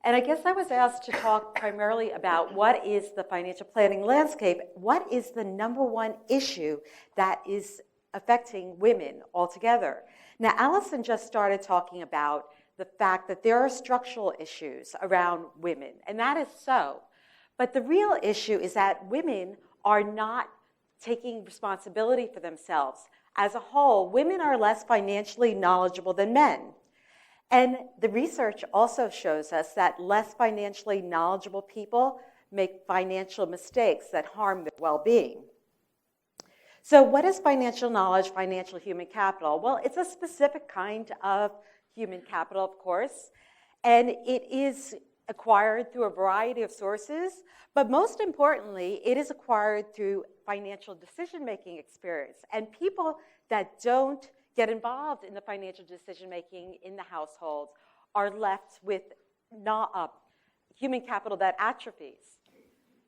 And I guess I was asked to talk primarily about what is the financial planning landscape, what is the number one issue that is affecting women altogether. Now, Allison just started talking about the fact that there are structural issues around women, and that is so. But the real issue is that women are not taking responsibility for themselves. As a whole, women are less financially knowledgeable than men. And the research also shows us that less financially knowledgeable people make financial mistakes that harm their well-being. So what is financial knowledge, financial human capital? Well, it's a specific kind of human capital, of course, and it is acquired through a variety of sources, but most importantly, it is acquired through financial decision-making experience. And people that don't get involved in the financial decision-making in the household are left with human capital that atrophies.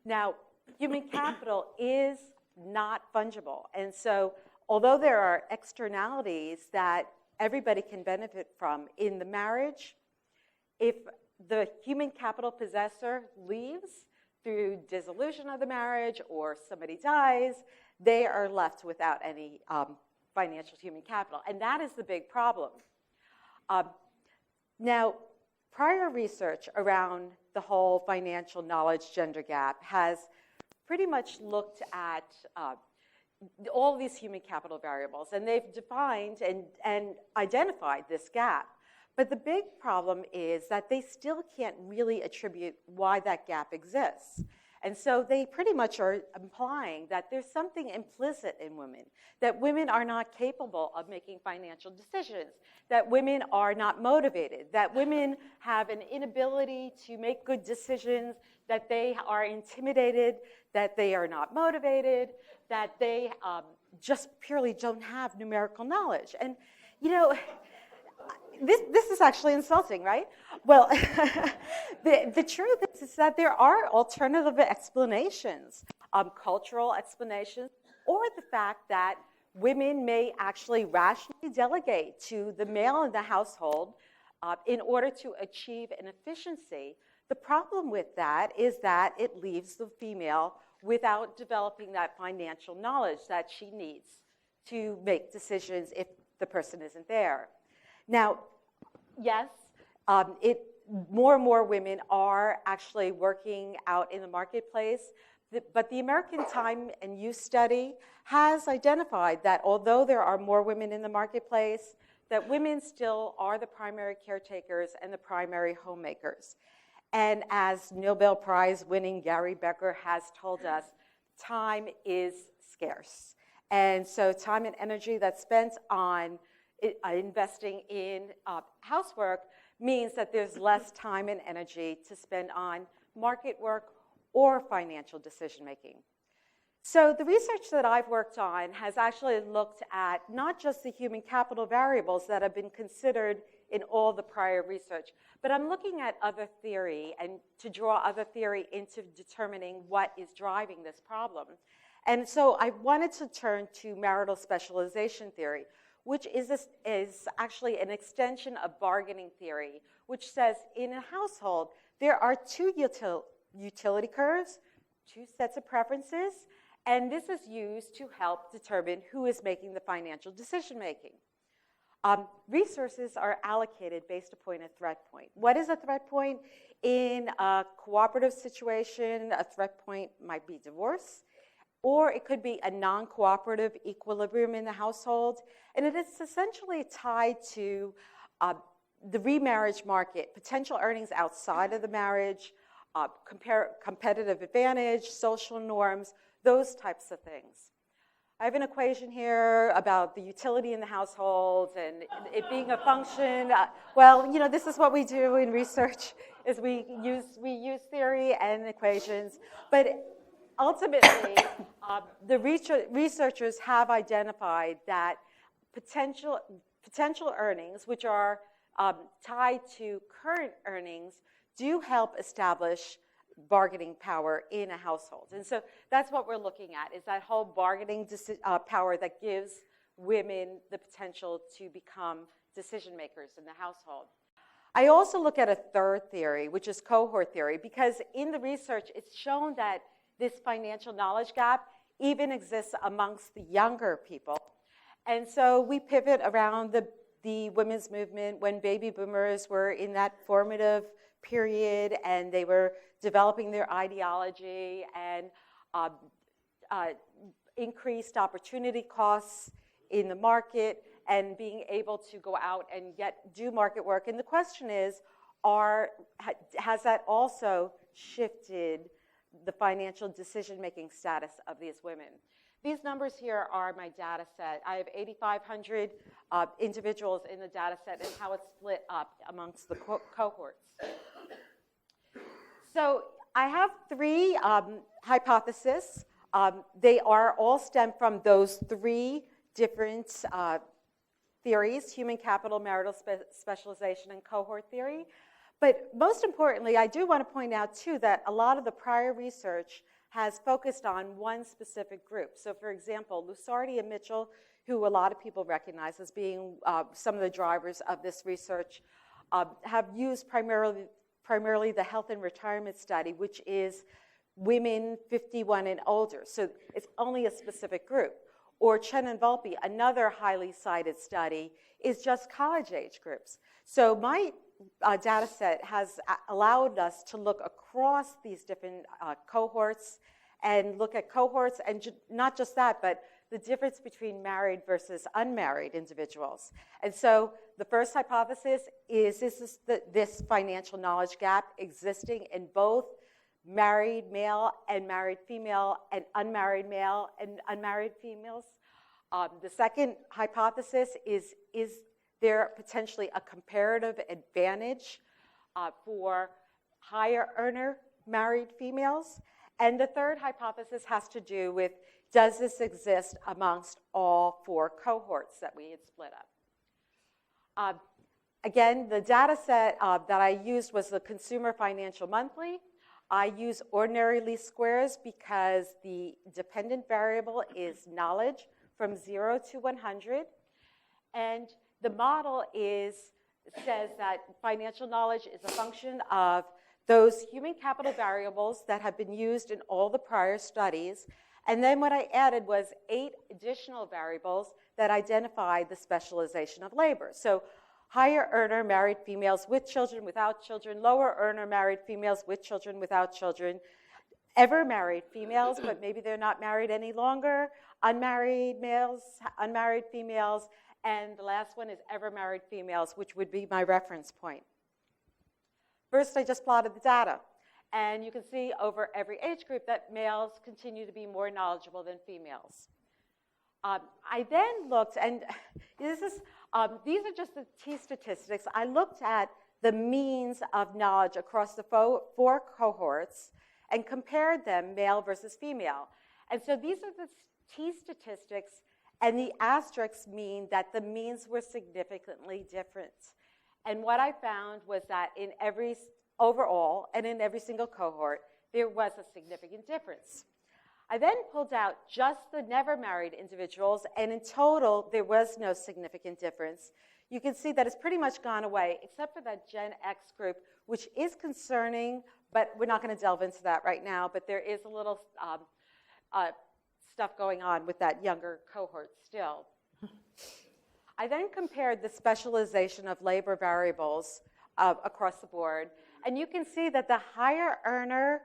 Now, human capital is not fungible. And so although there are externalities that everybody can benefit from in the marriage, if the human capital possessor leaves through dissolution of the marriage or somebody dies, they are left without any financial human capital. And that is the big problem. Now, prior research around the whole financial knowledge gender gap has pretty much looked at all these human capital variables, and they've defined and identified this gap. But the big problem is that they still can't really attribute why that gap exists. And so they pretty much are implying that there's something implicit in women, that women are not capable of making financial decisions, that women are not motivated, that women have an inability to make good decisions, that they are intimidated, that they are not motivated, that they just purely don't have numerical knowledge. And, you know, this is actually insulting, right? Well, the truth is that there are alternative explanations, cultural explanations, or the fact that women may actually rationally delegate to the male in the household in order to achieve an efficiency. The problem with that is that it leaves the female without developing that financial knowledge that she needs to make decisions if the person isn't there. Now, yes, more and more women are actually working out in the marketplace, but the American Time and Youth Study has identified that although there are more women in the marketplace, that women still are the primary caretakers and the primary homemakers. And as Nobel Prize winning Gary Becker has told us, time is scarce. And so time and energy that's spent on investing in housework means that there's less time and energy to spend on market work or financial decision making. So the research that I've worked on has actually looked at not just the human capital variables that have been considered in all the prior research, but I'm looking at other theory and to draw other theory into determining what is driving this problem. And so I wanted to turn to marital specialization theory, which is actually an extension of bargaining theory, which says in a household, there are two utility curves, two sets of preferences, and this is used to help determine who is making the financial decision making. Resources are allocated based upon a threat point. What is a threat point? In a cooperative situation, a threat point might be divorce, or it could be a non-cooperative equilibrium in the household, and it is essentially tied to the remarriage market, potential earnings outside of the marriage, competitive advantage, social norms, those types of things. I have an equation here about the utility in the household and it being a function. Well, you know, this is what we do in research, is we use theory and equations, but ultimately, the researchers have identified that potential earnings, which are tied to current earnings, do help establish bargaining power in a household. And so that's what we're looking at, is that whole bargaining power that gives women the potential to become decision makers in the household. I also look at a third theory, which is cohort theory, because in the research, it's shown that this financial knowledge gap even exists amongst the younger people. And so we pivot around the women's movement when baby boomers were in that formative period and they were developing their ideology and increased opportunity costs in the market and being able to go out and do market work. And the question is, has that also shifted the financial decision-making status of these women? These numbers here are my data set. I have 8,500 individuals in the data set and how it's split up amongst the cohorts. So I have three hypotheses. They are all stem from those three different theories: human capital, marital specialization, and cohort theory. But most importantly, I do want to point out, too, that a lot of the prior research has focused on one specific group. So, for example, Lusardi and Mitchell, who a lot of people recognize as being some of the drivers of this research, have used primarily the health and retirement study, which is women 51 and older. So it's only a specific group. Or Chen and Volpe, another highly cited study, is just college-age groups. So my data set has allowed us to look across these different cohorts and look at cohorts, and not just that, but the difference between married versus unmarried individuals. And so the first hypothesis is this financial knowledge gap existing in both married male and married female and unmarried male and unmarried females. The second hypothesis is there potentially a comparative advantage for higher earner married females? And the third hypothesis has to do with, does this exist amongst all four cohorts that we had split up? Again, the data set that I used was the Consumer Financial Monthly. I use ordinary least squares because the dependent variable is knowledge from 0 to 100. And the model says that financial knowledge is a function of those human capital variables that have been used in all the prior studies. And then what I added was 8 additional variables that identify the specialization of labor. So higher earner married females with children, without children, lower earner married females with children, without children, ever married females, but maybe they're not married any longer, unmarried males, unmarried females, and the last one is ever married females, which would be my reference point. First, I just plotted the data. And you can see over every age group that males continue to be more knowledgeable than females. I then looked, and these are just the T statistics. I looked at the means of knowledge across the 4 cohorts and compared them, male versus female. And so these are the T statistics, and the asterisks mean that the means were significantly different. And what I found was that in every overall and in every single cohort, there was a significant difference. I then pulled out just the never married individuals, and in total, there was no significant difference. You can see that it's pretty much gone away, except for that Gen X group, which is concerning, but we're not going to delve into that right now, but there is a little stuff going on with that younger cohort still. I then compared the specialization of labor variables across the board, and you can see that the higher earner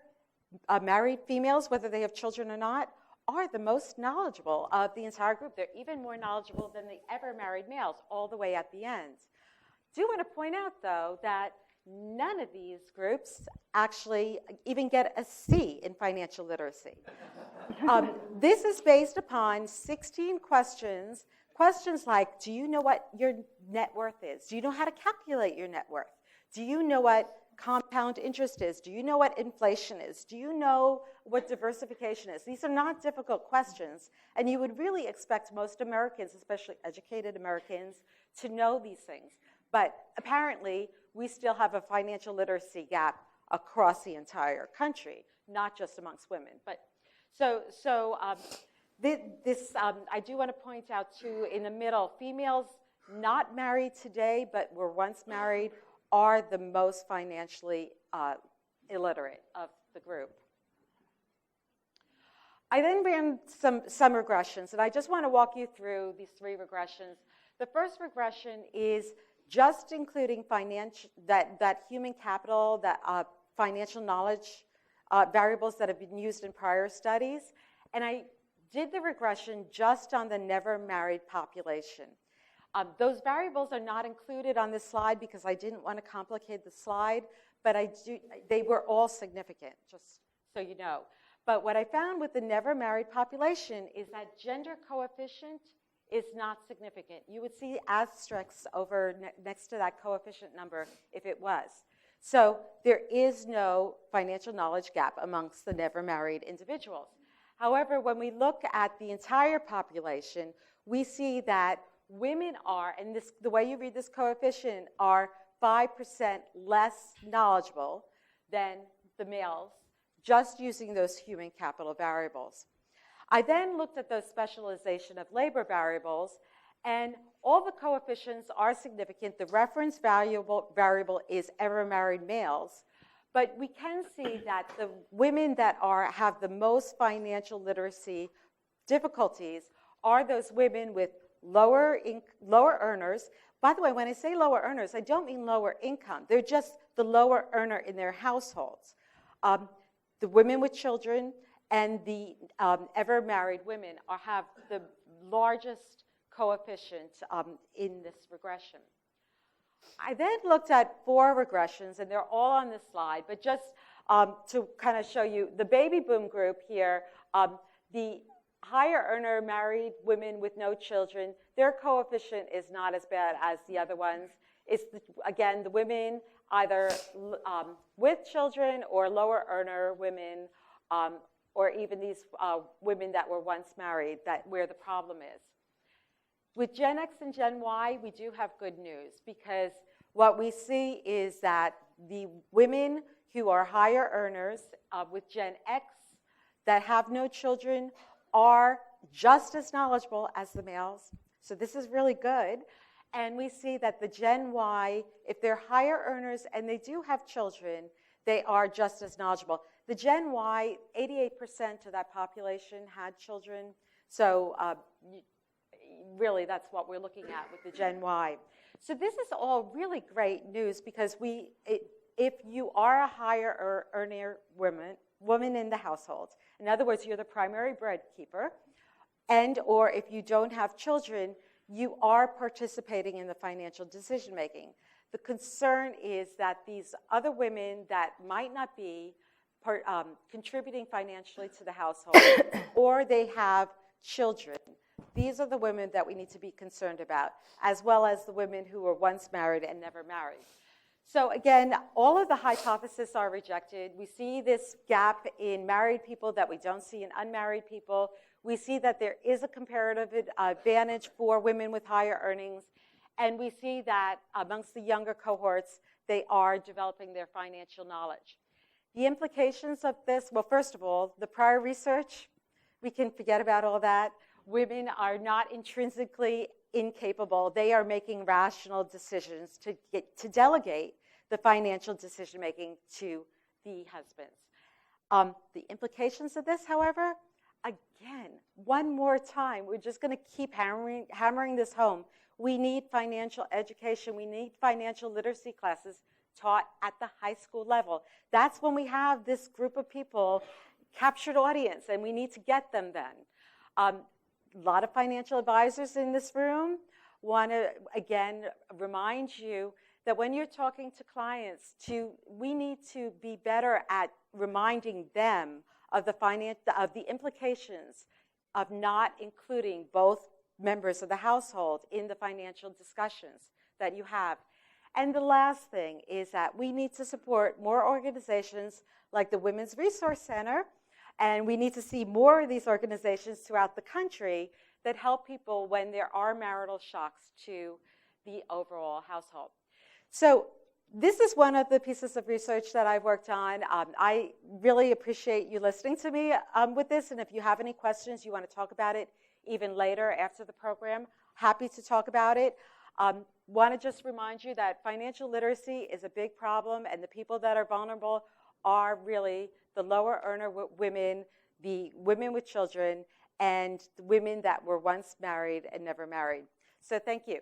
married females, whether they have children or not, are the most knowledgeable of the entire group. They're even more knowledgeable than the ever married males, all the way at the end. I do want to point out, though, that none of these groups actually even get a C in financial literacy. This is based upon 16 questions. Questions like, do you know what your net worth is? Do you know how to calculate your net worth? Do you know what compound interest is? Do you know what inflation is? Do you know what diversification is? These are not difficult questions, and you would really expect most Americans, especially educated Americans, to know these things. But apparently, we still have a financial literacy gap across the entire country, not just amongst women. But I do want to point out, too, in the middle, females not married today but were once married are the most financially illiterate of the group. I then ran some regressions, and I just want to walk you through these 3 regressions. The first regression is just including that human capital, that financial knowledge variables that have been used in prior studies, and I did the regression just on the never married population. Those variables are not included on this slide because I didn't want to complicate the slide, but they were all significant, just so you know. But what I found with the never married population is that gender coefficient is not significant. You would see asterisks over next to that coefficient number if it was. So there is no financial knowledge gap amongst the never married individuals. However, when we look at the entire population, we see that women are, and the way you read this coefficient, are 5% less knowledgeable than the males, just using those human capital variables. I then looked at those specialization of labor variables, and all the coefficients are significant. The reference variable is ever married males, but we can see that the women that have the most financial literacy difficulties are those women with lower earners. By the way, when I say lower earners, I don't mean lower income. They're just the lower earner in their households. The women with children and the ever married women have the largest coefficient in this regression. I then looked at 4 regressions, and they're all on this slide, but just to kind of show you the baby boom group here, the higher earner married women with no children, their coefficient is not as bad as the other ones. It's, again, the women either with children or lower earner women, or even these women that were once married, where the problem is. With Gen X and Gen Y, we do have good news, because what we see is that the women who are higher earners with Gen X that have no children are just as knowledgeable as the males. So this is really good. And we see that the Gen Y, if they're higher earners and they do have children, they are just as knowledgeable. The Gen Y, 88% of that population had children. So really, that's what we're looking at with the Gen Y. So this is all really great news, because if you are a higher earner woman in the household, in other words, you're the primary bread keeper, and or if you don't have children, you are participating in the financial decision making. The concern is that these other women that might not be contributing financially to the household, or they have children, these are the women that we need to be concerned about, as well as the women who were once married and never married. So again, all of the hypotheses are rejected. We see this gap in married people that we don't see in unmarried people. We see that there is a comparative advantage for women with higher earnings. And we see that amongst the younger cohorts, they are developing their financial knowledge. The implications of this, well, first of all, the prior research, we can forget about all that. Women are not intrinsically incapable. They are making rational decisions to delegate the financial decision-making to the husbands. The implications of this, however, again, one more time, we're just going to keep hammering this home. We need financial education. We need financial literacy classes taught at the high school level. That's when we have this group of people, captured audience, and we need to get them then. A lot of financial advisors in this room want to, again, remind you that when you're talking to clients, we need to be better at reminding them of the implications of not including both members of the household in the financial discussions that you have. And the last thing is that we need to support more organizations like the Women's Resource Center, and we need to see more of these organizations throughout the country that help people when there are marital shocks to the overall household. So this is one of the pieces of research that I've worked on. I really appreciate you listening to me with this, and if you have any questions, you want to talk about it even later after the program, happy to talk about it. Want to just remind you that financial literacy is a big problem, and the people that are vulnerable are really the lower earner women, the women with children, and the women that were once married and never married. So thank you.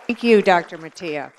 Thank you, Dr. Mattia.